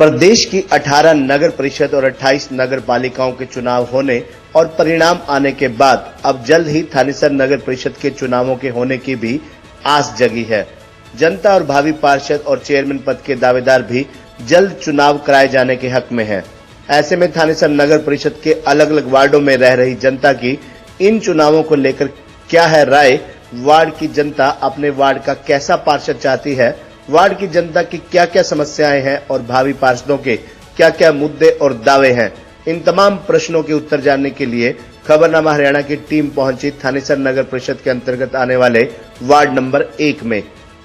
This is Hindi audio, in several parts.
प्रदेश की 18 नगर परिषद और 28 नगर पालिकाओं के चुनाव होने और परिणाम आने के बाद अब जल्द ही थानेसर नगर परिषद के चुनावों के होने की भी आस जगी है। जनता और भावी पार्षद और चेयरमैन पद के दावेदार भी जल्द चुनाव कराए जाने के हक में हैं। ऐसे में थानेसर नगर परिषद के अलग अलग वार्डों में रह रही जनता की इन चुनावों को लेकर क्या है राय, वार्ड की जनता अपने वार्ड का कैसा पार्षद चाहती है, वार्ड की जनता की क्या क्या समस्याएं हैं और भावी पार्षदों के क्या क्या मुद्दे और दावे हैं, इन तमाम प्रश्नों के उत्तर जानने के लिए खबरनामा हरियाणा की टीम पहुंची थानेसर नगर परिषद के अंतर्गत आने वाले वार्ड नंबर 1 में,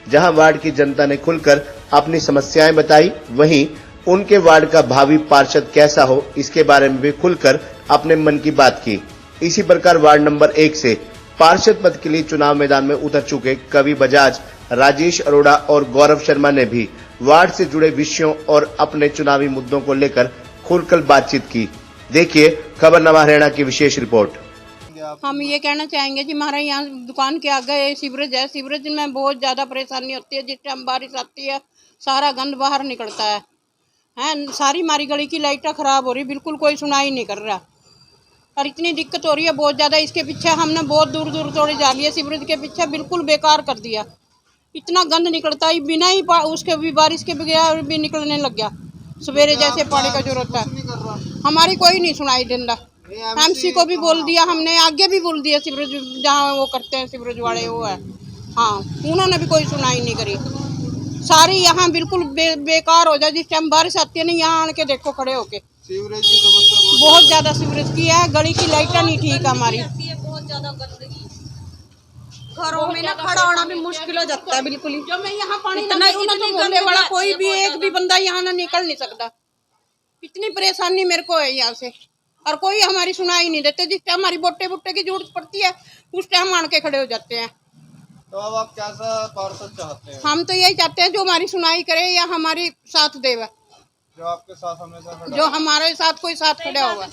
जहां वार्ड की जनता ने खुलकर अपनी समस्याएं बताई। वहीं उनके वार्ड का भावी पार्षद कैसा हो, इसके बारे में भी खुलकर अपने मन की बात की। इसी प्रकार वार्ड नंबर 1 से पार्षद पद के लिए चुनाव मैदान में उतर चुके कवि बजाज, राजेश अरोड़ा और गौरव शर्मा ने भी वार्ड से जुड़े विषयों और अपने चुनावी मुद्दों को लेकर खुलकर बातचीत की। देखिए खबरनामा हरियाणा की विशेष रिपोर्ट। हम ये कहना चाहेंगे जी, हमारे यहाँ दुकान के आगे सीवरेज है। सीवरेज में बहुत ज़्यादा परेशानी होती है। जिस टाइम बारिश आती है सारा गंद बाहर निकलता है। सारी हमारी गली की लाइटें खराब हो रही, बिल्कुल कोई सुनाई नहीं कर रहा और इतनी दिक्कत हो रही है बहुत ज़्यादा। इसके पीछे हमने बहुत दूर दूर थोड़ी जा लिया, सीवरेज के पीछे बिल्कुल बेकार कर दिया। इतना गंद निकलता है, बिना ही उसके भी बारिश के बगैर भी निकलने लग गया। सवेरे जैसे पानी का जरूरत है, हमारी कोई नहीं सुनाई देता। एमसी को भी बोल दिया हमने, आगे भी बोल दिया, सीवरेज जहाँ वो करते हैं सीवरेज वाले वो है, हाँ, उन्होंने भी कोई सुनाई नहीं करी। सारी यहाँ बिल्कुल बेकार हो जाए। जिस टाइम बारिश आती है ना, यहाँ आन के देखो खड़े होके, सीवरेज की समस्या बहुत ज्यादा सीवरेज की है। गली की लाइटें नहीं ठीक है हमारी, बहुत ज्यादा गंदगी, घरों में ना खड़ा होना भी मुश्किल हो जाता है बिल्कुल ही। जब मैं यहाँ पानी इतना बोलने वाला कोई भी एक भी बंदा यहाँ ना निकल नहीं सकता। इतनी परेशानी मेरे को है यहाँ से, और कोई हमारी सुनाई नहीं देते। जिस टाइम हमारी बोटे की जरूरत पड़ती है उस टाइम आन के खड़े हो जाते हैं। तो अब आप कैसा पार्षद चाहते हैं? हम तो यही चाहते हैं जो हमारी सुनाई करे या हमारी साथ देवे, जो आपके साथ हमेशा खड़ा, जो हमारे साथ कोई साथ खड़ा हुआ।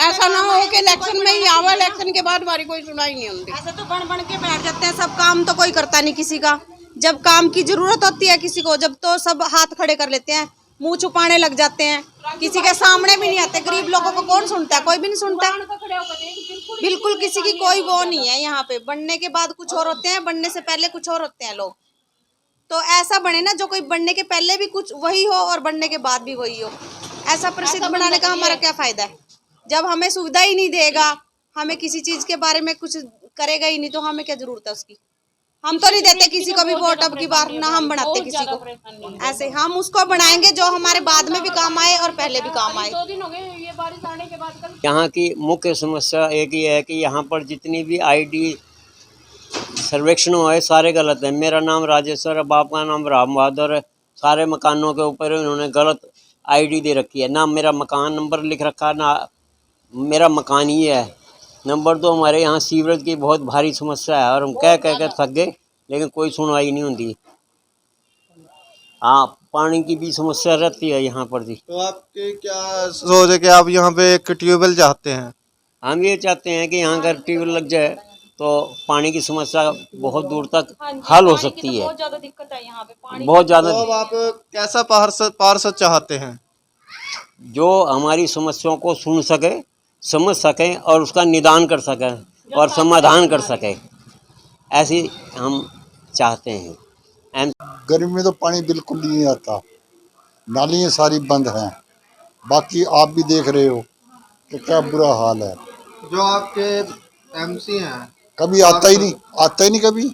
ऐसा ना हो कि इलेक्शन में ही आवा, इलेक्शन के बाद हमारी कोई सुनाई नहीं होती। ऐसे तो बन के बैठ जाते हैं, सब काम तो कोई करता नहीं किसी का। जब काम की जरूरत होती है किसी को, जब तो सब हाथ खड़े कर लेते हैं, मुंह छुपाने लग जाते हैं, किसी के सामने भी नहीं आते। गरीब लोगों को कौन सुनता है? कोई भी नहीं सुनता। बिल्कुल किसी की कोई वो नहीं है यहाँ पे। बनने के बाद कुछ और होते हैं, बनने से पहले कुछ और होते हैं लोग। तो ऐसा बने ना, जो कोई बनने के पहले भी कुछ वही हो और बनने के बाद भी वही हो। ऐसा प्रसिद्ध बनाने का हमारा क्या फायदा है? जब हमें सुविधा ही नहीं देगा, हमें किसी चीज के बारे में कुछ करेगा ही नहीं, तो हमें क्या जरूरत है उसकी? हम तो नहीं देते किसी को भी वोट अब की बार, ना हम बनाते किसी को। ऐसे हम उसको बनाएंगे जो हमारे बाद में भी काम आए और पहले भी काम आए। 2 दिन हो गए ये बारिश आने के बाद। यहाँ की मुख्य समस्या एक ही है कि यहाँ पर जितनी भी आईडी सर्वेक्षण हुए सारे गलत है। मेरा नाम राजेश्वर है, बाप का नाम राम बहादुर है। सारे मकानों के ऊपर इन्होंने गलत आईडी दे रखी है, ना मेरा मकान नंबर लिख रखा, ना मेरा मकान ही है। नंबर 2, हमारे यहाँ सीवरेज की बहुत भारी समस्या है और हम कह कर थक गए, लेकिन कोई सुनवाई नहीं होती। हाँ, पानी की भी समस्या रहती है यहाँ पर जी। तो आपके क्या सोच है कि आप यहाँ पे एक ट्यूबवेल चाहते हैं? हम ये चाहते हैं कि यहाँ का ट्यूबवेल लग जाए तो पानी की समस्या बहुत दूर तक हल हो सकती है। बहुत ज्यादा दिक्कत है यहाँ पे पानी, बहुत ज़्यादा। तो अब आप कैसा पार्षद चाहते हैं? जो हमारी समस्याओं को सुन सके, समझ सके और उसका निदान कर सके और समाधान कर सके, ऐसी हम चाहते हैं। गर्मी में तो पानी बिल्कुल नहीं आता, नालियाँ सारी बंद हैं। बाकी आप भी देख रहे हो कि क्या बुरा हाल है। जो आपके एमसी हैं, कभी आता ही नहीं कभी।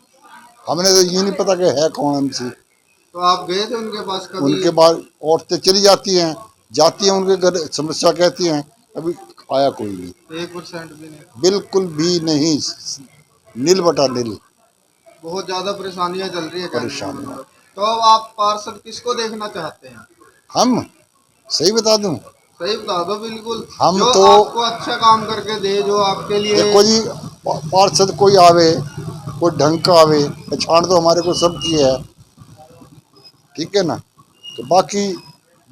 हमने तो ये नहीं पता कि है कौन एमसी। तो आप गए थे उनके पास कभी? उनके बाद औरतें चली जाती हैं उनके घर, समस्या कहती हैं, अभी आया कोई नहीं। 1% भी नहीं? बिल्कुल भी नहीं, नील बटा नील। बहुत ज्यादा परेशानियां चल रही है। परेशानियां। तो अब आप पार्षद किसको देखना चाहते हैं? हम सही बता दूं, सही बता दो बिल्कुल। हम जो तो आपको अच्छा काम करके दे, जो आपके लिए। देखो जी, पार्षद कोई आवे, कोई ढंग का आवे, पहचान तो हमारे को सब की है, ठीक है ना। तो बाकी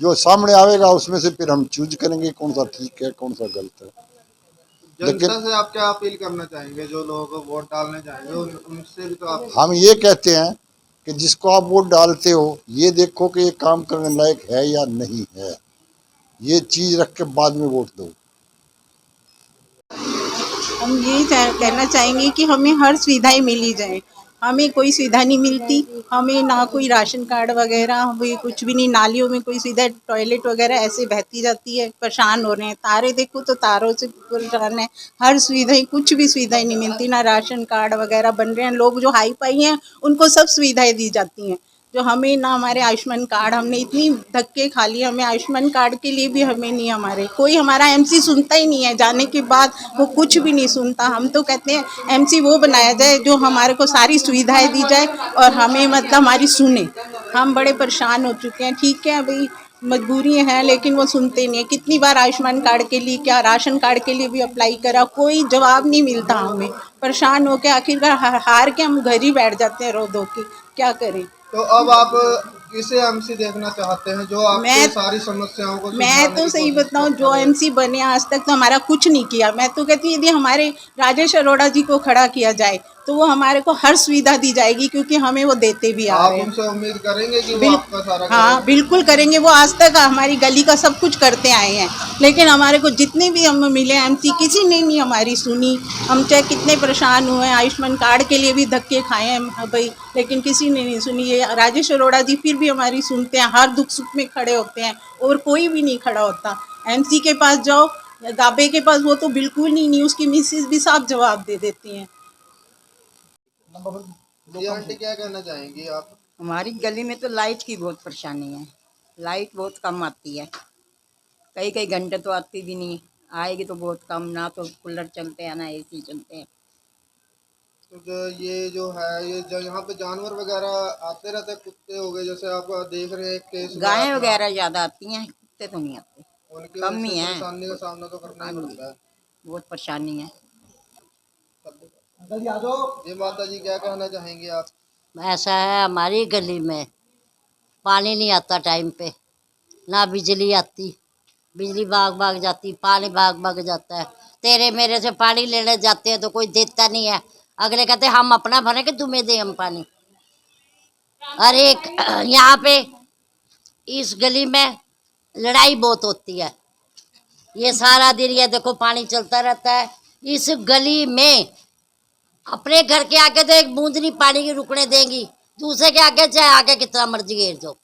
जो सामने आवेगा उसमें से फिर हम चूज करेंगे कौन सा ठीक है कौन सा गलत है। जनता से आप क्या अपील करना चाहेंगे? जो लोग वोट डालने जाएंगे उनसे भी तो आप। हम ये कहते हैं कि जिसको आप वोट डालते हो ये देखो कि ये काम करने लायक है या नहीं है। ये चीज़ रख के बाद में वोट दो। हम यही कहना चाहेंगे कि हमें हर सुविधाएं मिली जाए। हमें कोई सुविधा नहीं मिलती, हमें ना कोई राशन कार्ड वगैरह, हमें कुछ भी नहीं। नालियों में कोई सुविधा, टॉयलेट वगैरह ऐसे बहती जाती है, परेशान हो रहे हैं। तारे देखो तो तारों से परेशान है। हर सुविधाएं, कुछ भी सुविधाएं नहीं मिलती, ना राशन कार्ड वगैरह बन रहे हैं। लोग जो हाई पाई हैं उनको सब सुविधाएं दी जाती हैं, जो हमें ना। हमारे आयुष्मान कार्ड, हमने इतनी धक्के खा लिए, हमें आयुष्मान कार्ड के लिए भी हमें नहीं, हमारे कोई हमारा एमसी सुनता ही नहीं है। जाने के बाद वो कुछ भी नहीं सुनता। हम तो कहते हैं एमसी वो बनाया जाए जो हमारे को सारी सुविधाएं दी जाए और हमें मतलब हमारी सुने। हम बड़े परेशान हो चुके हैं। ठीक है भाई, मजबूरी है, लेकिन वो सुनते नहीं है। कितनी बार आयुष्मान कार्ड के लिए, क्या राशन कार्ड के लिए भी अप्लाई करा, कोई जवाब नहीं मिलता हमें। परेशान होकर आखिरकार हार के हम घर ही बैठ जाते हैं रो धो के। क्या करें? तो अब आप किसे एमसी देखना चाहते हैं जो आपकी सारी समस्याओं को मैं तो सही बताऊं, जो एमसी बने आज तक तो हमारा कुछ नहीं किया। मैं तो कहती हूँ यदि हमारे राजेश अरोड़ा जी को खड़ा किया जाए तो वो हमारे को हर सुविधा दी जाएगी, क्योंकि हमें वो देते भी आ रहे हैं। आप उनसे उम्मीद करेंगे कि वो आपका सारा हाँ बिल्कुल करेंगे। वो आज तक हमारी गली का सब कुछ करते आए हैं, लेकिन हमारे को जितने भी हम मिले एमसी, किसी ने नहीं हमारी सुनी। हम चाहे कितने परेशान हुए, आयुष्मान कार्ड के लिए भी धक्के खाए हैं भाई, लेकिन किसी ने नहीं सुनी। ये राजेश अरोड़ा जी फिर भी हमारी सुनते हैं, हर दुख सुख में खड़े होते हैं, और कोई भी नहीं खड़ा होता। एमसी के पास जाओ, गाबे के पास, वो तो बिल्कुल नहीं। उसकी मिसेज भी साफ जवाब दे देती हैं। जी आंटी, क्या कहना चाहेंगी आप? हमारी गली में तो लाइट की बहुत परेशानी है। लाइट बहुत कम आती है, कई कई घंटे तो आती भी नहीं। आएगी तो बहुत कम, ना तो कूलर चलते हैं ना एसी चलते हैं। तो ये जो है, ये जो यहाँ पे जानवर वगैरह आते रहते हैं, कुत्ते हो गए जैसे आप देख रहे हैं केस, गायें वगैरह ज़्यादा आती हैं, कुत्ते तो नहीं आते, उनकी कम वजह ही से है। परेशानी का सामना तो करना ही पड़ता है। बहुत परेशानी है। जी माता जी, क्या कहना चाहेंगे आप? ऐसा है, हमारी गली में पानी नहीं आता टाइम पे, ना बिजली आती। बिजली भाग भाग जाती, पानी भाग भाग जाता है। तेरे मेरे से पानी लेने जाते हैं तो कोई देता नहीं है। अगले कहते हम अपना भरे कि तुम्हें दे हम पानी। और एक यहाँ पे इस गली में लड़ाई बहुत होती है। ये सारा दिन ये देखो पानी चलता रहता है इस गली में। अपने घर के आगे तो एक बूंद नहीं पानी की रुकने देंगी, दूसरे के आगे चाहे आगे कितना मर्जी घेर दो।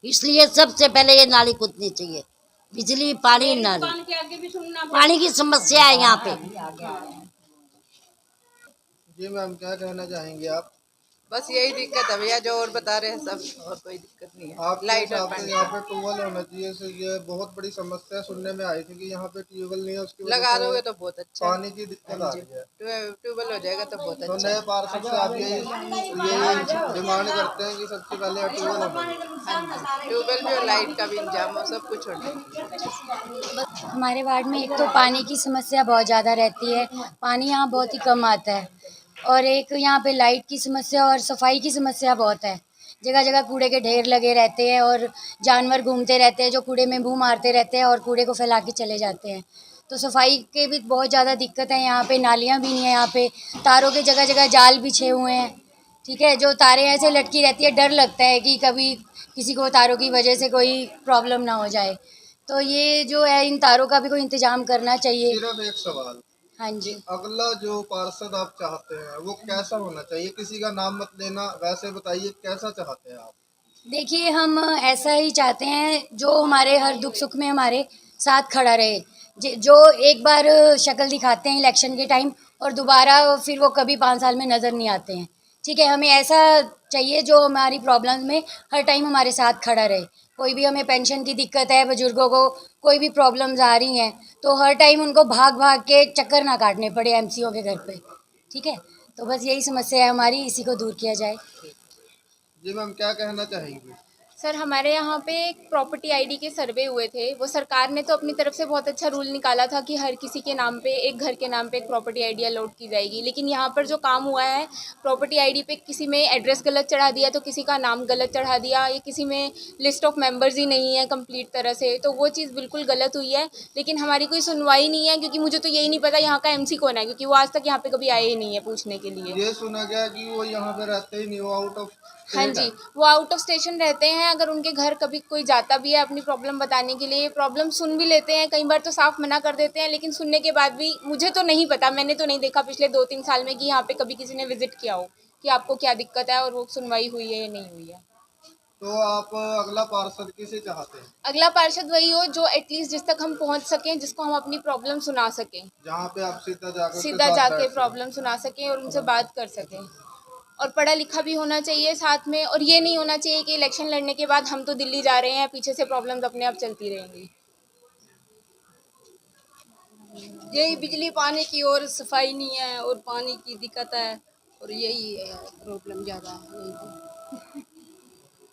इसलिए सबसे पहले ये नाली कूदनी चाहिए, बिजली पानी नाली। पानी की समस्या है यहाँ पे। जी मैम, क्या कहना चाहेंगे आप? बस यही दिक्कत है भैया, जो और बता रहे हैं सब, और कोई दिक्कत नहीं है। आप लाइट और यहाँ पानी पे ट्यूबवेल होना चाहिए। से ये बहुत बड़ी समस्या सुनने में आई थी कि यहाँ पे ट्यूबवेल नहीं है, उसकी वजह लगा से दोगे तो बहुत अच्छा है। पानी की दिक्कत आ रही है। ट्यूबवेल हो जाएगा तो बहुत तो अच्छा नए है। पार्षद से आप ये डिमांड करते हैं कि सबसे पहले ट्यूबवेल होना चाहिए। ट्यूबवेल भी और लाइट का भी इंतजाम हो, सब कुछ होना चाहिए। हमारे वार्ड में एक तो पानी की समस्या बहुत ज़्यादा रहती है, पानी यहाँ बहुत ही कम आता है। और एक यहाँ पे लाइट की समस्या और सफाई की समस्या बहुत है। जगह जगह कूड़े के ढेर लगे रहते हैं और जानवर घूमते रहते हैं जो कूड़े में मुँह मारते रहते हैं और कूड़े को फैला के चले जाते हैं। तो सफाई के भी बहुत ज़्यादा दिक्कत है यहाँ पे। नालियाँ भी नहीं है यहाँ पे, तारों के जगह जगह जाल बिछे हुए हैं। ठीक है, जो तारें ऐसे लटकी रहती है, डर लगता है कि कभी किसी को तारों की वजह से कोई प्रॉब्लम ना हो जाए। तो ये जो है, इन तारों का भी कोई इंतजाम करना चाहिए। सिर्फ एक सवाल, हाँ जी। अगला जो पार्षद आप चाहते हैं वो कैसा होना चाहिए? किसी का नाम मत लेना, वैसे बताइए कैसा चाहते हैं आप? देखिए, हम ऐसा ही चाहते हैं जो हमारे हर दुख सुख में हमारे साथ खड़ा रहे। जो एक बार शक्ल दिखाते हैं इलेक्शन के टाइम और दोबारा फिर वो कभी 5 साल में नज़र नहीं आते हैं। ठीक है, हमें ऐसा चाहिए जो हमारी प्रॉब्लम्स में हर टाइम हमारे साथ खड़ा रहे। कोई भी हमें पेंशन की दिक्कत है, बुजुर्गों को कोई भी प्रॉब्लम्स आ रही हैं, तो हर टाइम उनको भाग भाग के चक्कर ना काटने पड़े एमसीओ के घर पे। ठीक है, तो बस यही समस्या है हमारी, इसी को दूर किया जाए। जी मैम, क्या कहना चाहेंगी? सर, हमारे यहाँ पे एक प्रॉपर्टी आईडी के सर्वे हुए थे। वो सरकार ने तो अपनी तरफ से बहुत अच्छा रूल निकाला था कि हर किसी के नाम पे, एक घर के नाम पे एक प्रॉपर्टी आईडी अलॉट की जाएगी। लेकिन यहाँ पर जो काम हुआ है, प्रॉपर्टी आईडी पे किसी में एड्रेस गलत चढ़ा दिया, तो किसी का नाम गलत चढ़ा दिया, या किसी में लिस्ट ऑफ मेंबर्स ही नहीं है कंप्लीट तरह से, तो वो चीज़ बिल्कुल गलत हुई है। लेकिन हमारी कोई सुनवाई नहीं है, क्योंकि मुझे तो यही नहीं पता यहाँ का एमसी कौन है, क्योंकि वो आज तक यहाँ पे कभी आए ही नहीं है पूछने के लिए। ये सुना गया कि वो यहाँ पे रहते ही नहीं, वो आउट ऑफ हाँ जी, वो आउट ऑफ स्टेशन रहते हैं। अगर उनके घर कभी कोई जाता भी है अपनी प्रॉब्लम बताने के लिए, प्रॉब्लम सुन भी लेते हैं, कई बार तो साफ मना कर देते हैं, लेकिन सुनने के बाद भी मुझे तो नहीं पता, मैंने तो नहीं देखा पिछले 2-3 साल में कि यहाँ पे कभी किसी ने विजिट किया हो कि आपको क्या दिक्कत है और वो सुनवाई हुई है या नहीं हुई है। तो आप अगला पार्षद किसे चाहते हैं? अगला पार्षद वही हो जो एटलीस्ट जिस तक हम पहुँच सकें, जिसको हम अपनी प्रॉब्लम सुना सकें, जहाँ पे आप सीधा जाके प्रॉब्लम सुना सकें और उनसे बात कर सकें। और पढ़ा लिखा भी होना चाहिए साथ में, और ये नहीं होना चाहिए कि इलेक्शन लड़ने के बाद हम तो दिल्ली जा रहे हैं, पीछे से प्रॉब्लम्स अपने आप चलती रहेंगी। यही बिजली पानी की और सफाई नहीं है और पानी की दिक्कत है और यही है प्रॉब्लम ज़्यादा है। यही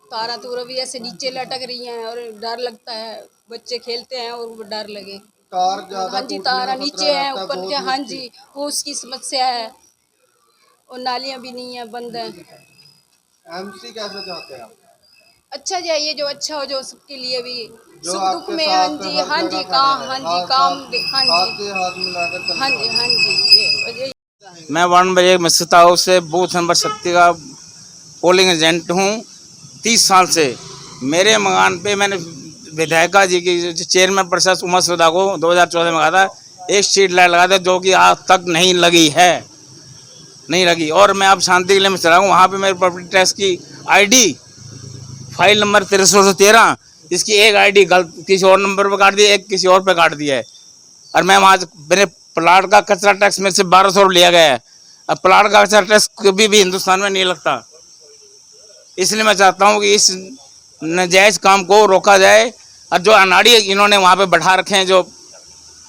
तारा तूरा भी ऐसे नीचे लटक रही हैं और डर लगता है, बच्चे खेलते हैं और डर लगे। तार ज़्यादा हाँ जी, तारा नीचे है ऊपर के, हाँ जी, वो उसकी समस्या है और नालियाँ भी नहीं है, बंद है। एमसी कैसे चाहते हैं आप? अच्छा चाहिए, जो अच्छा हो, जो सबके लिए भी जो सुख दुख आपके में, साथ हाँ जी, हर हाँ जी, जगह काम, खड़ा हाँ है, जी, काम, हाँ हाथ जी, से हाथ मिलाकर चलता हाँ है। जी, हाँ जी, ये मैं वार्ड नंबर 1 मिस्ता हाउस से बूथ नंबर 36 का पोलिंग एजेंट हूँ 30 साल से। मेरे मकान पे मैंने विधायिका जी की चेयरमैन परिषद उमा सुधा को 2014 में कहा था एक स्ट्रीट लाइट लगा दे, जो कि आज तक नहीं लगी है, नहीं लगी। और मैं अब शांति के लिए मैं चला हूँ, वहाँ पे मेरे प्रॉपर्टी टैक्स की आईडी फाइल नंबर 6313, इसकी एक आईडी गलत किसी और नंबर पर काट दी, एक किसी और पे काट दिया है। और मैं वहाँ मेरे प्लाट का कचरा टैक्स मेरे से 1200 लिया गया है। अब प्लाट का कचरा टैक्स कभी भी हिंदुस्तान में नहीं लगता, इसलिए मैं चाहता हूँ कि इस नाजायज़ काम को रोका जाए। और जो अनाड़ी इन्होंने वहाँ पे बैठा रखे हैं, जो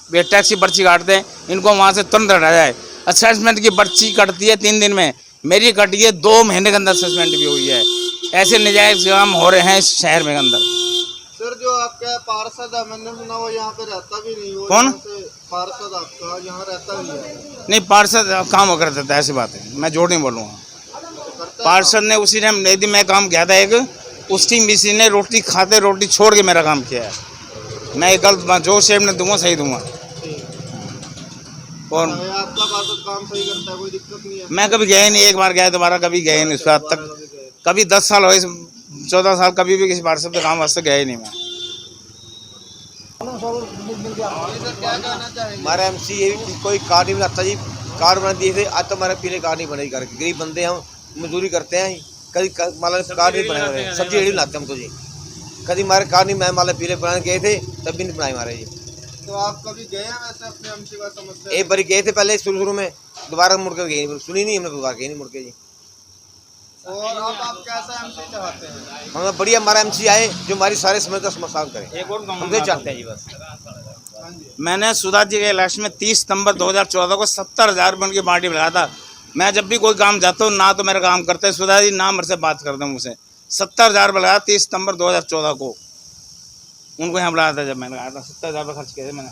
टैक्स की पर्ची काटते हैं, इनको वहाँ से तुरंत हटाया जाए। असेसमेंट की पर्ची कटती है 3 दिन में, मेरी कटी है 2 महीने के अंदर असेसमेंट भी हुई है। ऐसे नाजायज़ काम हो रहे हैं इस शहर में अंदर। सर, जो आपका पार्षद है, मैंने सुना वो यहाँ पे रहता भी नहीं। कौन पार्षद आपका यहाँ रहता भी है? नहीं, पार्षद काम कर देता है, ऐसी बात है, मैं जोड़ नहीं बोलूँगा। पार्षद ने उसी टाइम नई दिन मैं काम किया था एक, उस टीम बीसी ने रोटी खाते रोटी छोड़ के मेरा काम किया है। मैं एक गलत जो शेप ने दूंगा सही दूंगा। और आपका पार्षद काम सही करता है, कोई दिक्कत नहीं है? मैं कभी गया ही नहीं, एक बार गया, दोबारा कभी गया ही नहीं। उसके बाद तक कभी 10 साल हो गए, 14 साल कभी भी किसी पार्षद के काम वास्ते गया ही नहीं मैं। हमारा एमसी ये कोई कार नहीं बनाता जी, कार बना दिए थे, आज तो हमारे पीले कार नहीं बनेगी। करके गरीब बंदे हम मजदूरी करते हैं, कभी माला कार नहीं बनाए हुए, सब्जी रेडी बनाते हैं हम तो जी। कभी हमारे कार नहीं बनाए, माला पीले बनाने गए थे तब भी नहीं बनाए हमारे जी। तो आप कभी गए हैं वैसे अपने एमसी का समस्या? एक बार गए थे पहले शुरू में, दोबारा मुड़ कर गए, सुनी नहीं हमने, दोबारा गए नहीं मुड़ के जी। और अब आप कैसा एमसी चाहते हैं? हम बढ़िया हमारा एमसी आए जो हमारी सारे समस्या का समाधान करे, हम तो चाहते हैं जी बस। मैंने सुधा जी के इलेक्शन में 30 सितंबर 2014 को 70,000 रुपये उनकी पार्टी में लगाया था। मैं जब भी कोई काम जाता हूँ ना तो मेरा काम करते हैं सुधा जी, ना मेरे से बात करते हैं मुझसे। 70,000 रुपये लगाया 30 सितंबर 2014 को, उनको यहाँ बुलाया था जब मैंने लगाया था। 70,000 रुपये खर्च किए थे मैंने।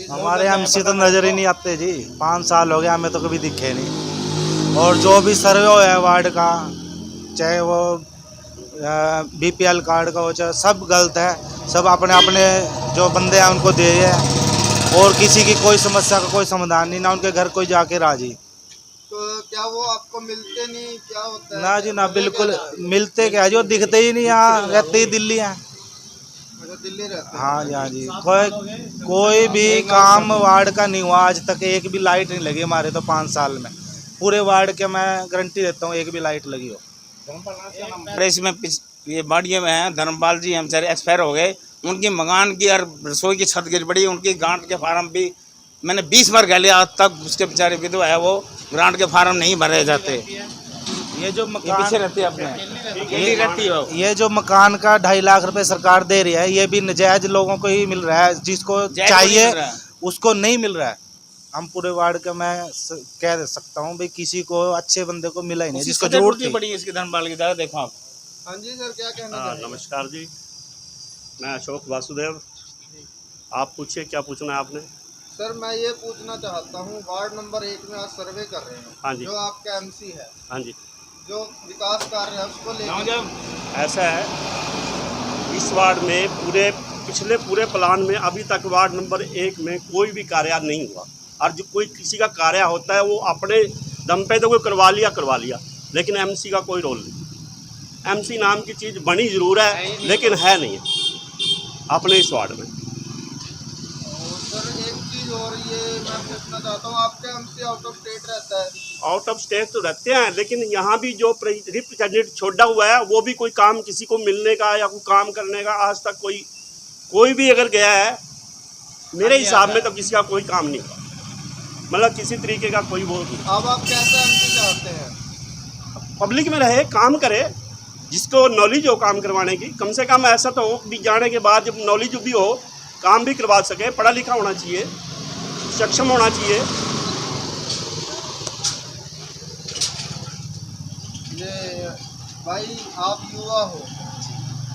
हमारे एमसी तो नज़र ही नहीं आते जी, 5 साल हो गए, हमें तो कभी दिखे नहीं। और जो भी सर्वे हो है वार्ड का, चाहे वो बीपीएल कार्ड का हो, चाहे सब गलत है। सब अपने अपने जो बंदे हैं उनको दे है, और किसी की कोई समस्या का कोई समाधान नहीं, ना उनके घर कोई जाके राजी। तो क्या वो आपको मिलते नहीं, क्या होता है? ना जी ना, बिल्कुल मिलते क्या जो दिखते ही नहीं, यहाँ रहते ही दिल्ली हैं। दिल्ली रहते? हाँ जी, हाँ जी। कोई भी काम वार्ड का नहीं हुआ आज तक, एक भी लाइट नहीं लगी हमारे तो 5 साल में। पूरे वार्ड के मैं गारंटी देता हूँ एक भी लाइट लगी हो। प्रेस में ये बाड़ियों में है, धर्मपाल जी हम सारे एक्सपायर हो गए, उनकी मकान की और रसोई की छत गिर पड़ी, उनकी ग्रांट के फार्म भी मैंने 20 बार कह लिया, आज तक उसके बेचारे विधवा है, वो ग्रांट के फार्म नहीं भरे जाते। ये जो मकान पीछे रहती है अपने रहती है, ये जो मकान का 2.5 लाख रुपए सरकार दे रही है, ये भी नजायज लोगों को ही मिल रहा है, जिसको चाहिए उसको नहीं मिल रहा है। हम पूरे वार्ड का मैं कह सकता हूँ भाई, किसी को अच्छे बंदे को मिला ही नहीं जिसको जरूरत थी। बड़ी इसकी धर्मपाल की तरह देखो आप। हाँ जी सर, क्या कहना चाहिए? नमस्कार जी, मैं अशोक वासुदेव। आप पूछिए, क्या पूछना है आपने? सर, मैं ये पूछना चाहता हूँ, वार्ड नंबर 1 में आज सर्वे कर रहे हैं। हाँ जी। जो आपका एमसी है, हाँ जी, जो विकास कार्य है उसको लेकर ऐसा है, इस वार्ड में पिछले पूरे प्लान में अभी तक वार्ड नंबर 1 में कोई भी कार्य नहीं हुआ। और जो कोई किसी का कार्य होता है वो अपने दम पे तो कोई करवा लिया, लेकिन एमसी का कोई रोल नहीं। एमसी नाम की चीज़ बनी ज़रूर है लेकिन है नहीं अपने इस वार्ड में। सर एक चीज़ और ये मैं पूछना चाहता हूँ, आपका एमसी आउट ऑफ स्टेट रहता है? आउट ऑफ स्टेट तो रहते हैं लेकिन यहाँ भी जो रिप्रेजेंटेटिव छोड़ा हुआ है वो भी कोई काम किसी को मिलने का या कोई काम करने का आज तक कोई भी अगर गया है मेरे हिसाब में तो किसी का कोई काम नहीं हुआ, मतलब किसी तरीके का कोई वो नहीं। अब आप कैसा एमसी चाहते हैं? पब्लिक में रहे, काम करे, जिसको नॉलेज हो काम करवाने की, कम से कम ऐसा तो हो भी जाने के बाद जब नॉलेज भी हो काम भी करवा सके, पढ़ा लिखा होना चाहिए, सक्षम होना चाहिए। ये भाई आप युवा हो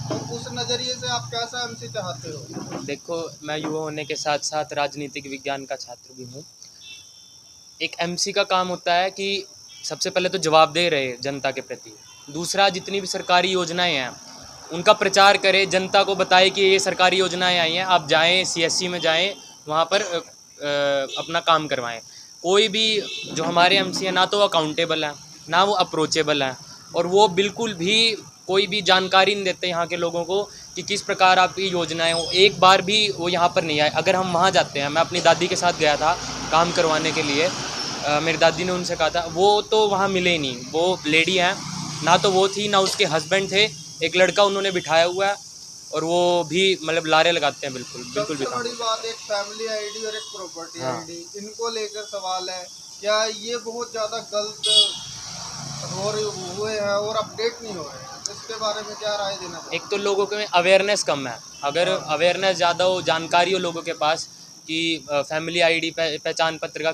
तो उस नज़रिए से आप कैसा एमसी चाहते हो? देखो, मैं युवा होने के साथ साथ राजनीतिक विज्ञान का छात्र भी हूँ। एक एमसी का काम होता है कि सबसे पहले तो जवाबदेह रहे जनता के प्रति, दूसरा जितनी भी सरकारी योजनाएं हैं उनका प्रचार करे, जनता को बताए कि ये सरकारी योजनाएं आई हैं, आप जाएं सीएससी में जाएं, वहाँ पर अपना काम करवाएं। कोई भी जो हमारे एमसी है ना तो वो अकाउंटेबल है ना वो अप्रोचेबल है, और वो बिल्कुल भी कोई भी जानकारी नहीं देते यहाँ के लोगों को कि किस प्रकार आपकी योजनाएं हो। एक बार भी वो यहाँ पर नहीं आए। अगर हम वहाँ जाते हैं, मैं अपनी दादी के साथ गया था काम करवाने के लिए, मेरी दादी ने उनसे कहा था, वो तो वहाँ मिले ही नहीं। वो लेडी हैं, ना तो वो थी ना उसके हस्बैंड थे, एक लड़का उन्होंने बिठाया हुआ है और वो भी मतलब लारे लगाते हैं बिल्कुल भी। सबसे बड़ी बात एक फैमिली आईडी और एक प्रॉपर्टी आईडी, इनको लेकर सवाल है, क्या ये बहुत ज़्यादा गलत हुए हैं और अपडेट नहीं हो रहे हैं? इसके बारे में क्या राय देना चाहिए? एक तो लोगों के में अवेयरनेस कम है। अगर अवेयरनेस ज़्यादा हो, जानकारी हो लोगों के पास कि फैमिली आईडी पहचान पत्र का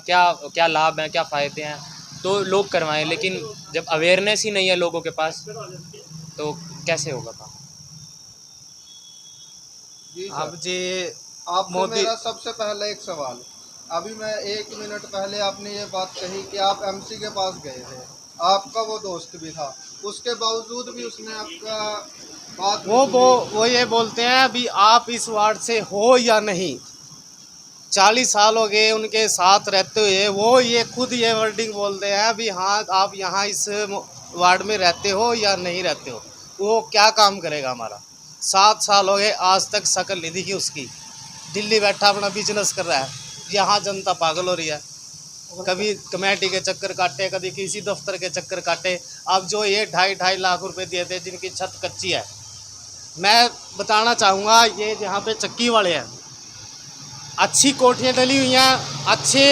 क्या लाभ है, क्या फ़ायदे हैं, तो लोग करवाएं। लेकिन जब अवेयरनेस ही नहीं है लोगों के पास तो कैसे होगा काम? अब जी आपसे मेरा सबसे पहले एक सवाल, अभी मैं 1 मिनट पहले आपने ये बात कही कि आप एमसी के पास गए थे, आपका वो दोस्त भी था, उसके बावजूद भी उसने आपका बात वो ये बोलते हैं अभी आप इस वार्ड से हो या नहीं। 40 साल हो गए उनके साथ रहते हुए, वो ये खुद ये वर्डिंग बोलते हैं अभी हाँ आप यहाँ इस वार्ड में रहते हो या नहीं रहते हो। वो क्या काम करेगा हमारा? 7 साल हो गए आज तक शक्ल नहीं दिखी उसकी। दिल्ली बैठा अपना बिजनेस कर रहा है, यहाँ जनता पागल हो रही है। कभी कमेटी के चक्कर काटे, कभी किसी दफ्तर के चक्कर काटे। अब जो ये 2.5 लाख रुपए दिए थे जिनकी छत कच्ची है, मैं बताना चाहूँगा ये यहाँ पे चक्की वाले हैं, अच्छी कोठियाँ डली हुई हैं, अच्छे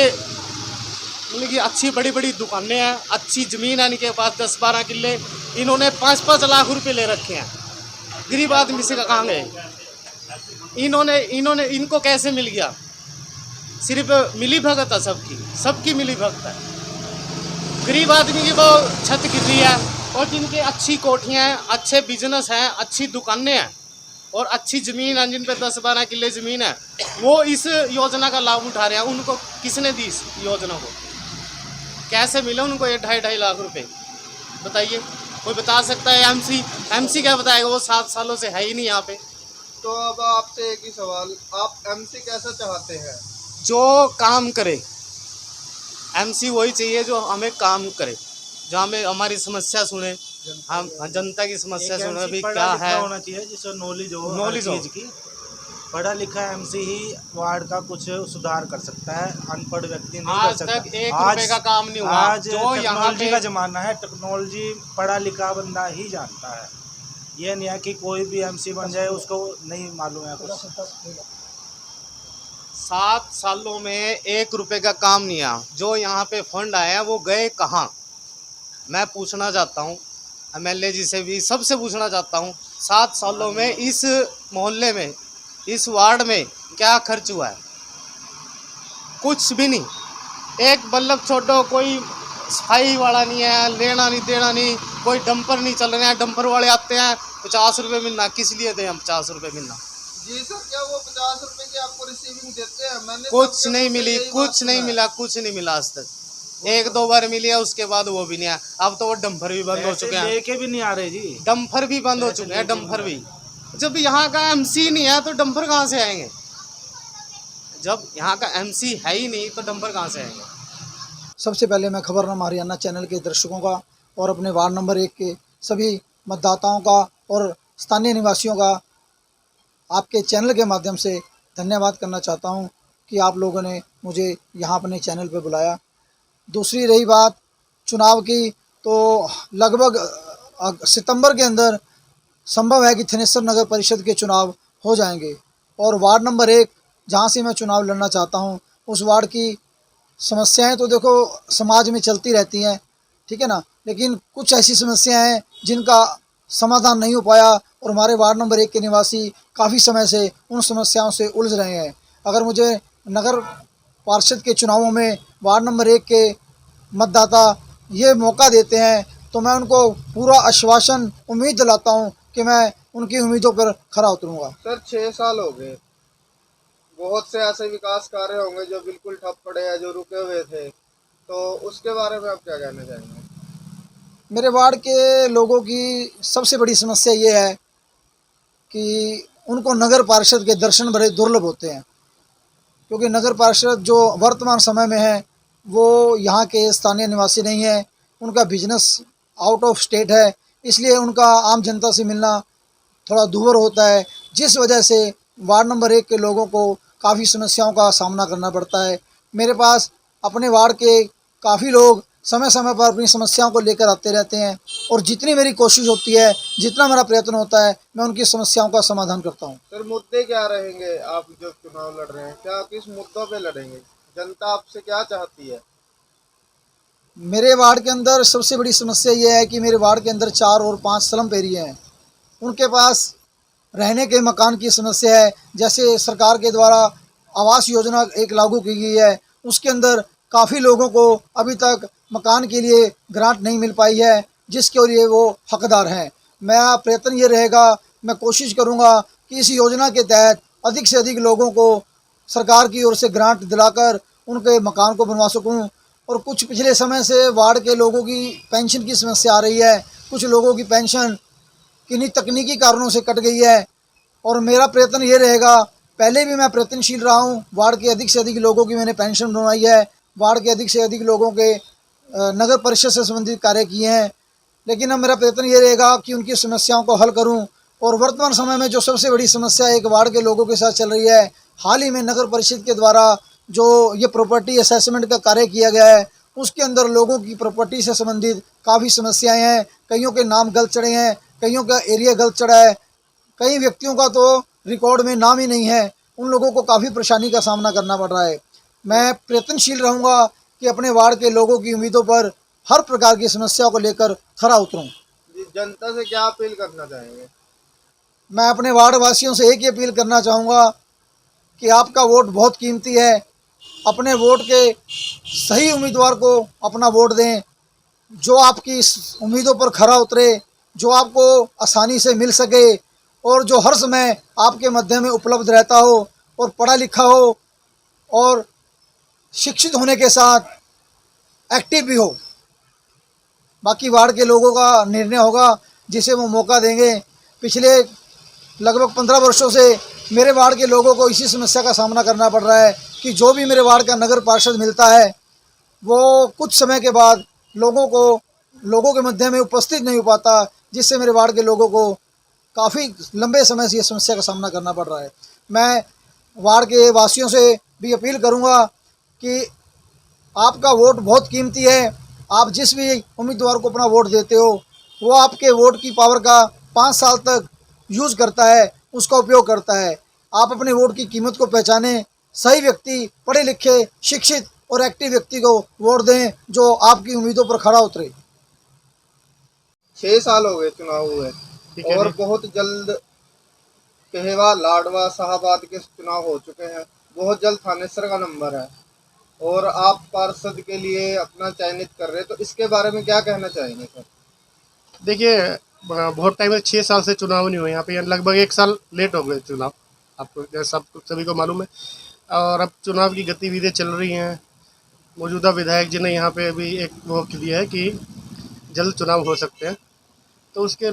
मतलब कि अच्छी बड़ी बड़ी दुकानें हैं, अच्छी ज़मीन है इनके पास 10-12 किले, इन्होंने 5-5 लाख रुपए ले रखे हैं। गरीब आदमी से कहाँ गए? इनको कैसे मिल गया? सिर्फ मिली भगत है, सबकी मिली भगत है। गरीब आदमी की वो छत गिरी है, और जिनके अच्छी कोठियाँ हैं, अच्छे बिजनेस हैं, अच्छी दुकानें हैं और अच्छी ज़मीन है, जिन पे 10-12 किले ज़मीन है, वो इस योजना का लाभ उठा रहे हैं। उनको किसने दी इस योजना को? कैसे मिले उनको ये 2.5 लाख रुपए? बताइए, कोई बता सकता है? एमसी क्या बताएगा? वो 7 सालों से है ही नहीं यहाँ पे। तो अब आपसे एक ही सवाल, आप एमसी कैसा चाहते हैं? जो काम करे, एमसी वही चाहिए जो हमें काम करे, जो हमें हमारी समस्या सुने, हम जनता की समस्या सुने। भी क्या है होना चाहिए जिससे नॉलेज हो चीज़ की। पढ़ा लिखा एमसी ही वार्ड का कुछ सुधार कर सकता है, अनपढ़ व्यक्ति नहीं कर सकता। आज तक 1 रुपए का काम नहीं हुआ। आज टेक्नोलॉजी का ज़माना है, टेक्नोलॉजी पढ़ा लिखा बंदा ही जानता है। ये नहीं है कि कोई भी एमसी बन जाए उसको नहीं मालूम है कुछ। 7 सालों में 1 रुपए का काम नहीं आया। जो यहाँ पे फंड आए हैं वो गए कहाँ? मैं पूछना चाहता हूँ एमएलए जी से भी, सबसे पूछना चाहता हूँ, 7 सालों में इस मोहल्ले में, इस वार्ड में क्या खर्च हुआ है? कुछ भी नहीं। एक बल्लभ छोड़ो, कोई सफाई वाला नहीं है, लेना नहीं देना नहीं, कोई डंपर नहीं चल रहे हैं। डंपर वाले आते हैं 50 रुपये मिलना, किस लिए दें हम 50 रुपये मिलना? जी सर, क्या वो 50 रुपए की आपको रिसीविंग देते हैं? मैंने कुछ नहीं मिली, कुछ नहीं मिला, कुछ नहीं मिला आज तक। 1-2 बार मिली है, उसके बाद वो भी नहीं आया। अब तो वो डंपर भी बंद हो चुके हैं, लेके भी नहीं आ रहे जी। डंपर भी बंद हो चुके हैं, डंपर भी। जब यहाँ का एमसी नहीं है तो डंपर कहाँ से आएंगे? जब यहाँ का एमसी है ही नहीं तो डंपर कहाँ से आएंगे? सबसे पहले मैं खबरनामा हरियाणा चैनल के दर्शकों का और अपने वार्ड नंबर 1 के सभी मतदाताओं का और स्थानीय निवासियों का आपके चैनल के माध्यम से धन्यवाद करना चाहता हूं कि आप लोगों ने मुझे यहां अपने चैनल पर बुलाया। दूसरी रही बात चुनाव की, तो लगभग सितंबर के अंदर संभव है कि थानेसर नगर परिषद के चुनाव हो जाएंगे और वार्ड नंबर 1 जहां से मैं चुनाव लड़ना चाहता हूं उस वार्ड की समस्याएं तो देखो समाज में चलती रहती हैं, ठीक है ना, लेकिन कुछ ऐसी समस्याएं हैं जिनका समाधान नहीं हो पाया और हमारे वार्ड नंबर 1 के निवासी काफ़ी समय से उन समस्याओं से उलझ रहे हैं। अगर मुझे नगर पार्षद के चुनावों में वार्ड नंबर 1 के मतदाता ये मौका देते हैं तो मैं उनको पूरा आश्वासन उम्मीद दिलाता हूं कि मैं उनकी उम्मीदों पर खरा उतरूंगा। सर 6 साल हो गए, बहुत से ऐसे विकास कार्य होंगे जो बिल्कुल ठप पड़े हैं, जो रुके हुए थे, तो उसके बारे में आप क्या कहना चाहेंगे? मेरे वार्ड के लोगों की सबसे बड़ी समस्या ये है कि उनको नगर पार्षद के दर्शन बड़े दुर्लभ होते हैं, क्योंकि नगर पार्षद जो वर्तमान समय में है वो यहाँ के स्थानीय निवासी नहीं है, उनका बिजनेस आउट ऑफ स्टेट है, इसलिए उनका आम जनता से मिलना थोड़ा दूर होता है, जिस वजह से वार्ड नंबर 1 के लोगों को काफ़ी समस्याओं का सामना करना पड़ता है। मेरे पास अपने वार्ड के काफ़ी लोग समय समय पर अपनी समस्याओं को लेकर आते रहते हैं और जितनी मेरी कोशिश होती है, जितना मेरा प्रयत्न होता है, मैं उनकी समस्याओं का समाधान करता हूं। सर मुद्दे क्या रहेंगे? आप जो चुनाव लड़ रहे हैं क्या किस मुद्दों पे लड़ेंगे? जनता आपसे क्या चाहती है? मेरे वार्ड के अंदर सबसे बड़ी समस्या ये है कि मेरे वार्ड के अंदर 4 और 5 स्लम एरिया हैं, उनके पास रहने के मकान की समस्या है। जैसे सरकार के द्वारा आवास योजना एक लागू की गई है, उसके अंदर काफ़ी लोगों को अभी तक मकान के लिए ग्रांट नहीं मिल पाई है, जिसके लिए वो हकदार हैं। मेरा प्रयत्न ये रहेगा, मैं कोशिश करूँगा कि इस योजना के तहत अधिक से अधिक लोगों को सरकार की ओर से ग्रांट दिलाकर उनके मकान को बनवा सकूँ। और कुछ पिछले समय से वार्ड के लोगों की पेंशन की समस्या आ रही है, कुछ लोगों की पेंशन किन्हीं तकनीकी कारणों से कट गई है और मेरा प्रयत्न ये रहेगा, पहले भी मैं प्रयत्नशील रहा हूँ, वार्ड के अधिक से अधिक लोगों की मैंने पेंशन बनवाई है, वार्ड के अधिक से अधिक लोगों के नगर परिषद से संबंधित कार्य किए हैं, लेकिन अब मेरा प्रयत्न ये रहेगा कि उनकी समस्याओं को हल करूँ। और वर्तमान समय में जो सबसे बड़ी समस्या एक वार्ड के लोगों के साथ चल रही है, हाल ही में नगर परिषद के द्वारा जो ये प्रॉपर्टी असेसमेंट का कार्य किया गया है, उसके अंदर लोगों की प्रॉपर्टी से संबंधित काफ़ी समस्याएं हैं। कईयों के नाम गलत चढ़े हैं, कईयों का एरिया गलत चढ़ा है, कई व्यक्तियों का तो रिकॉर्ड में नाम ही नहीं है, उन लोगों को काफ़ी परेशानी का सामना करना पड़ रहा है। मैं प्रयत्नशील रहूँगा कि अपने वार्ड के लोगों की उम्मीदों पर हर प्रकार की समस्याओं को लेकर खरा उतरूँ। जनता से क्या अपील करना चाहेंगे? मैं अपने वार्ड वासियों से एक ही अपील करना चाहूँगा कि आपका वोट बहुत कीमती है, अपने वोट के सही उम्मीदवार को अपना वोट दें, जो आपकी उम्मीदों पर खरा उतरे, जो आपको आसानी से मिल सके और जो हर समय आपके मध्य में उपलब्ध रहता हो और पढ़ा लिखा हो और शिक्षित होने के साथ एक्टिव भी हो। बाकी वार्ड के लोगों का निर्णय होगा जिसे वो मौका देंगे। पिछले लगभग 15 वर्षों से मेरे वार्ड के लोगों को इसी समस्या का सामना करना पड़ रहा है कि जो भी मेरे वार्ड का नगर पार्षद मिलता है वो कुछ समय के बाद लोगों के मध्य में उपस्थित नहीं हो पाता, जिससे मेरे वार्ड के लोगों को काफ़ी लंबे समय से ये समस्या का सामना करना पड़ रहा है। मैं वार्ड के वासियों से भी अपील करूंगा कि आपका वोट बहुत कीमती है, आप जिस भी उम्मीदवार को अपना वोट देते हो वो आपके वोट की पावर का 5 साल तक यूज़ करता है, उसका उपयोग करता है। आप अपने वोट की कीमत को पहचानें, सही व्यक्ति, पढ़े लिखे, शिक्षित और एक्टिव व्यक्ति को वोट दें जो आपकी उम्मीदों पर खरा उतरे। 6 साल हो गए चुनाव हुए और बहुत जल्द कहवा, लाडवा, शाहबाद के चुनाव हो चुके हैं। बहुत जल्द थानेसर का नंबर है और आप पार्षद के लिए अपना चयनित कर रहे हैं, तो इसके बारे में क्या कहना चाहेंगे सर? देखिए बहुत टाइम से 6 साल से चुनाव नहीं हुए यहाँ पे, लगभग 1 साल लेट हो गए चुनाव, आपको जैसा सभी को मालूम है। और अब चुनाव की गतिविधियाँ चल रही हैं। मौजूदा विधायक जी ने यहाँ पे अभी एक वो दिया है कि जल्द चुनाव हो सकते हैं, तो उसके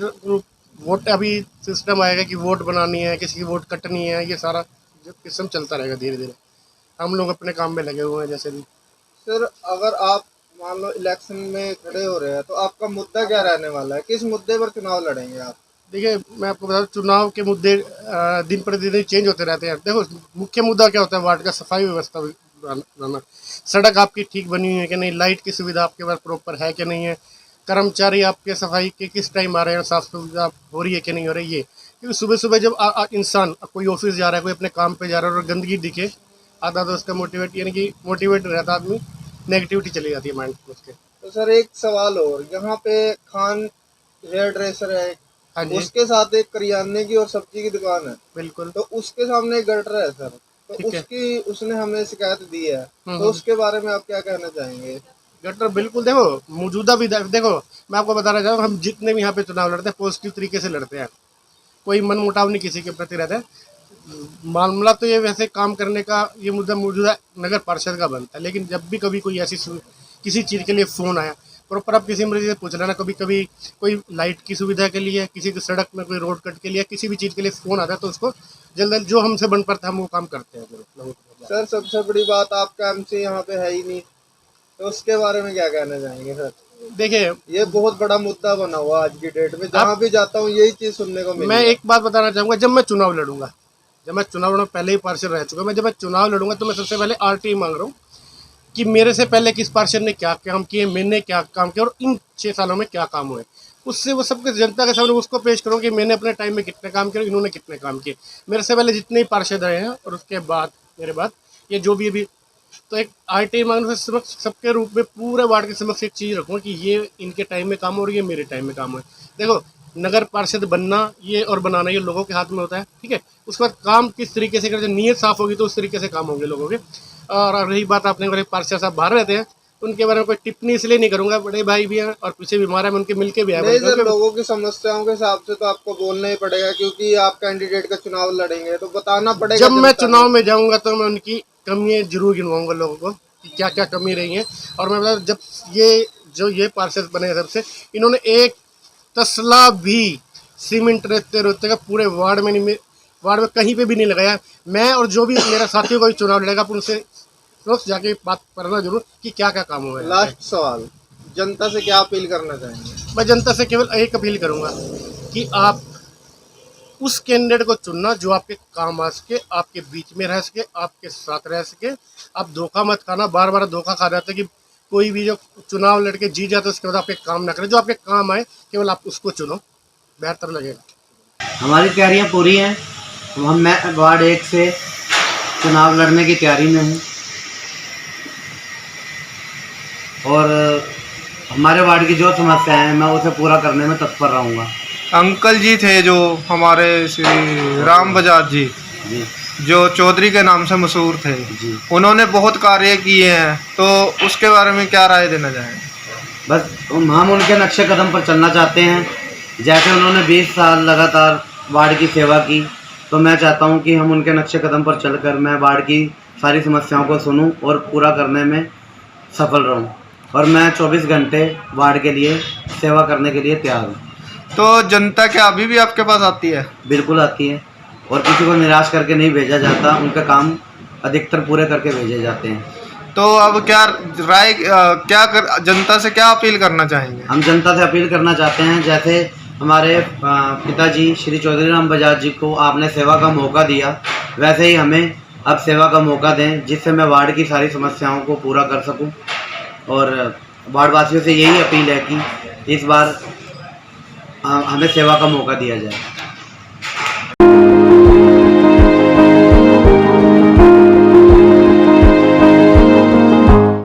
वोट अभी सिस्टम आएगा कि वोट बनानी है, किसी की वोट कटनी है, ये सारा सिस्टम चलता रहेगा धीरे धीरे। हम लोग अपने काम में लगे हुए हैं जैसे भी। सर अगर आप मान लो इलेक्शन में खड़े हो रहे हैं, तो आपका मुद्दा क्या रहने वाला है? किस मुद्दे पर चुनाव लड़ेंगे आप? देखिए, मैं आपको बता दूं, चुनाव के मुद्दे दिन प्रतिदिन चेंज होते रहते हैं। देखो, मुख्य मुद्दा क्या होता है? वार्ड का सफाई व्यवस्था बनाना, सड़क आपकी ठीक बनी हुई है कि नहीं, लाइट की सुविधा आपके पास प्रॉपर है कि नहीं है, कर्मचारी आपके सफाई के किस टाइम आ रहे हैं, साफ सुविधा हो रही है कि नहीं हो रही है। क्योंकि सुबह सुबह जब इंसान कोई ऑफिस जा रहा है, कोई अपने काम पे जा रहा है और गंदगी दिखे, आधा तो उसका मोटिवेट रहता आदमी, नेगेटिविटी चली जाती है माइंड में उसके। तो सर एक सवाल और, यहाँ पे खान हेयर ड्रेसर है, हाँ जी, उसके साथ एक करियाने की और सब्जी की दुकान है, बिल्कुल। तो उसके सामने एक गटर है सर, तो उसने हमें शिकायत दी है, तो उसके बारे में आप क्या कहना चाहेंगे? गटर बिल्कुल, देखो मौजूदा विधायक, देखो मैं आपको बताना चाहूँ, हम जितने भी यहाँ पे चुनाव लड़ते हैं पॉजिटिव तरीके से लड़ते हैं, कोई मन मुटाव नहीं किसी के प्रति रहता है। मामला तो ये वैसे काम करने का ये मुद्दा मौजूदा नगर पार्षद का बनता है, लेकिन जब भी कभी कोई ऐसी किसी चीज़ के लिए फ़ोन आया, प्रॉपर आप किसी मरीज से पूछ लेना, कभी कभी कोई लाइट की सुविधा के लिए, किसी की सड़क में कोई रोड कट के लिए, किसी भी चीज़ के लिए फ़ोन आता है, तो उसको जल्द जो हमसे बन पड़ता है हम वो काम करते हैं। सर सबसे बड़ी बात, आपका एमसी यहाँ पे है ही नहीं, तो उसके बारे में क्या कहना चाहेंगे सर? देखिए, ये बहुत बड़ा मुद्दा बना हुआ आज की डेट में, जहाँ भी जाता हूँ यही चीज़ सुनने को मिली। मैं एक बात बताना चाहूँगा, जब मैं चुनाव लड़ूंगा, पहले ही पार्षद रह चुका, जब मैं चुनाव लड़ूंगा तो मैं सबसे पहले आरटी मांग रहा हूँ कि मेरे से पहले किस पार्षद ने क्या काम किए, मैंने क्या काम किया और इन 6 सालों में क्या काम हुए, उससे वो सबके जनता के सामने उसको पेश करूँ कि मैंने अपने टाइम में कितने काम किए, इन्होंने कितने काम किए, मेरे से पहले जितने ही पार्षद रहे हैं, और उसके बाद मेरे बाद ये जो भी अभी, तो एक आरटी मांगने से समक्ष सबके रूप में पूरे वार्ड के समक्ष एक चीज़ रखूँ कि ये इनके टाइम में काम हो और ये मेरे टाइम में काम हुए। देखो, नगर पार्षद बनना ये और बनाना ये लोगों के हाथ में होता है, ठीक है। उसके बाद काम किस तरीके से करते, नीयत साफ होगी तो उस तरीके से काम होंगे लोगों के। और रही बात, आपने बड़े पार्षद साहब बाहर रहते हैं, उनके बारे में कोई टिप्पणी इसलिए नहीं करूंगा, बड़े भाई भी हैं और पीछे बीमार है, मैं उनके मिलके भी आया। लोगों की समस्याओं के हिसाब से तो आपको बोलना ही पड़ेगा, क्योंकि आप कैंडिडेट का चुनाव लड़ेंगे तो बताना पड़ेगा। जब मैं चुनाव में जाऊंगा तो मैं उनकी कमियाँ जरूर गिनवाऊंगा लोगों को कि क्या क्या कमी रही है। और मैं बता, जब ये पार्षद बने सबसे, इन्होंने एक तसला भी सीमेंट रेते का पूरे वार्ड में कहीं पे भी नहीं लगाया। मैं और जो भी मेरा साथी कोई चुनाव लड़ेगा उनसे जाके बात करना जरूर कि क्या क्या काम हुआ है। लास्ट सवाल, जनता से क्या अपील करना चाहेंगे? मैं जनता से केवल एक अपील करूंगा कि आप उस कैंडिडेट को चुनना जो आपके काम आ सके, आपके बीच में रह सके, आपके साथ रह सके। आप धोखा मत खाना, बार बार धोखा खा जाते कि कोई भी जो चुनाव लड़के जीत जाते उसके बाद आपके काम ना करे। जो आपके काम आए केवल आप उसको चुनो, बेहतर लगेगा। हमारी तैयारियां पूरी हैं, मैं वार्ड 1 से चुनाव लड़ने की तैयारी में हूँ और हमारे वार्ड की जो समस्या है मैं उसे पूरा करने में तत्पर रहूँगा। अंकल जी थे जो हमारे श्री राम बजाज जी, जो चौधरी के नाम से मशहूर थे, उन्होंने बहुत कार्य किए हैं, तो उसके बारे में क्या राय देना चाहेंगे? बस हम उनके नक्शे कदम पर चलना चाहते हैं। जैसे उन्होंने 20 साल लगातार वार्ड की सेवा की, तो मैं चाहता हूं कि हम उनके नक्शे कदम पर चलकर मैं वार्ड की सारी समस्याओं को सुनूं और पूरा करने में सफल रहूं। और मैं 24 घंटे वार्ड के लिए सेवा करने के लिए तैयार हूँ। तो जनता क्या अभी भी आपके पास आती है? बिल्कुल आती है और किसी को निराश करके नहीं भेजा जाता, उनका काम अधिकतर पूरे करके भेजे जाते हैं। तो अब क्या राय, जनता से क्या अपील करना चाहेंगे? हम जनता से अपील करना चाहते हैं, जैसे हमारे पिताजी श्री चौधरी राम बजाज जी को आपने सेवा का मौका दिया, वैसे ही हमें अब सेवा का मौका दें, जिससे मैं वार्ड की सारी समस्याओं को पूरा कर सकूं। और वार्ड वासियों से यही अपील है कि इस बार हमें सेवा का मौका दिया जाए।